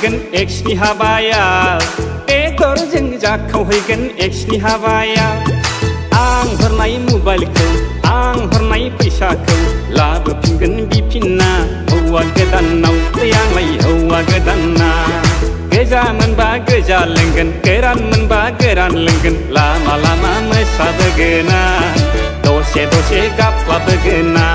जाखावहैगोन एक्सनि हाबाया बेदरजों जाखावहैगोन एक्सनि हाबाया आं हरनाय मबाइलखौ आं हरनाय फैसाखौ लाबोफिनगोन बिफिनना हौवा गोदानाव आंलाय हौवा गोदाना गोजा मोनबा गोजा लोंगोन गोरान मोनबा गोरान लोंगोन लामा लामा मोसाबोगोना दसे दसे गाबलाबोगोना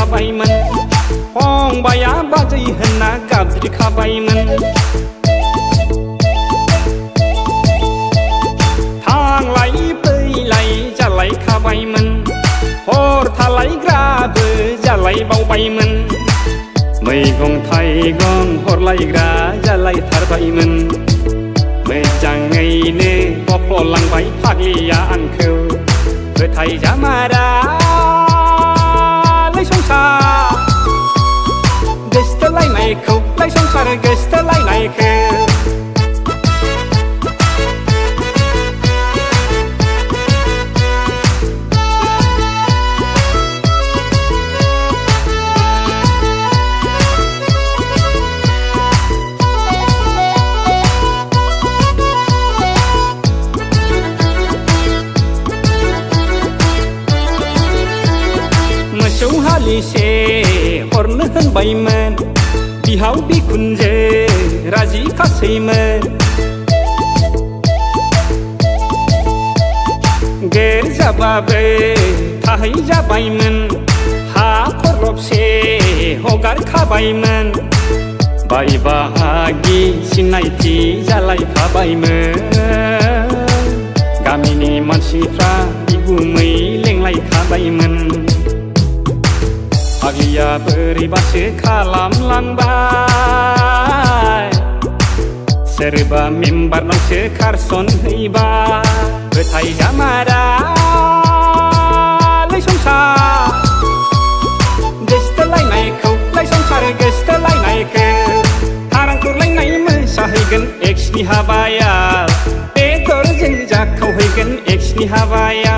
खाबायमोन फंबाया बाजै होनना गाबज्रिखाबायमोन थांलाय फैलाय जालायखाबायमोन हर थालायग्राबो जालायबावबायमोन मैगं थाइगं हरलायग्रा जालायथारबायमोन मोजाङैनो बखलांबाय फाग्लिया आंखौ फोथायजामारा गोसथोलायनायखौ लाय संसार गोसथोलायनायखौ मोसौ हालिसे हरनो होनबायमोन बिहाव बिखुनजो राजि खासैमोन गेर जाबाबो थाहै जाबायमोन हा खरलबसे हगारखाबायमोन बाय बाहागि सिनायथि जालायखाबायमोन गामिनि मानसिफ्रा बिगुमै लेंलायखाबायमोन फाग्लिया बोरैबासो खालामलांबाय सोरबा मेम्बारनावसो खारसनहैबाय फोथायजामारा लै संसार गोसथोलायनायखौ लै संसार गोसथोलायनायखौ हारांखुरलायनाय मोसाहैगोन एक्सनि हाबाया बेदरजों जाखावहैगोन एक्सनि हाबाया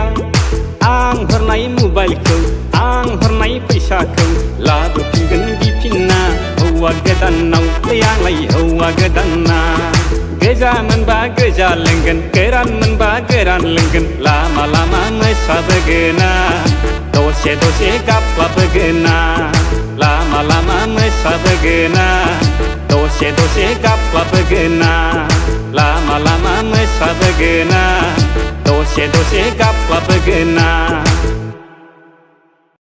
आं हरनाय मबाइलखौ आं हरनाय फैसाखौ लाबोफिनगोन बिफिनना हौवा गोदानाव आंलाय हौवा गोदाना गोजा मोनबा गोजा लोंगोन गोरान मोनबा गोरान लोंगोन लामा लामा मोसाबोगोना दसे दसे गाबलाबोगोना लामा लामा मोसाबोगोना दसे दसे गाबलाबोगोना लामा लामा मोसाबोगोना दसे दसे गाबलाबोगोना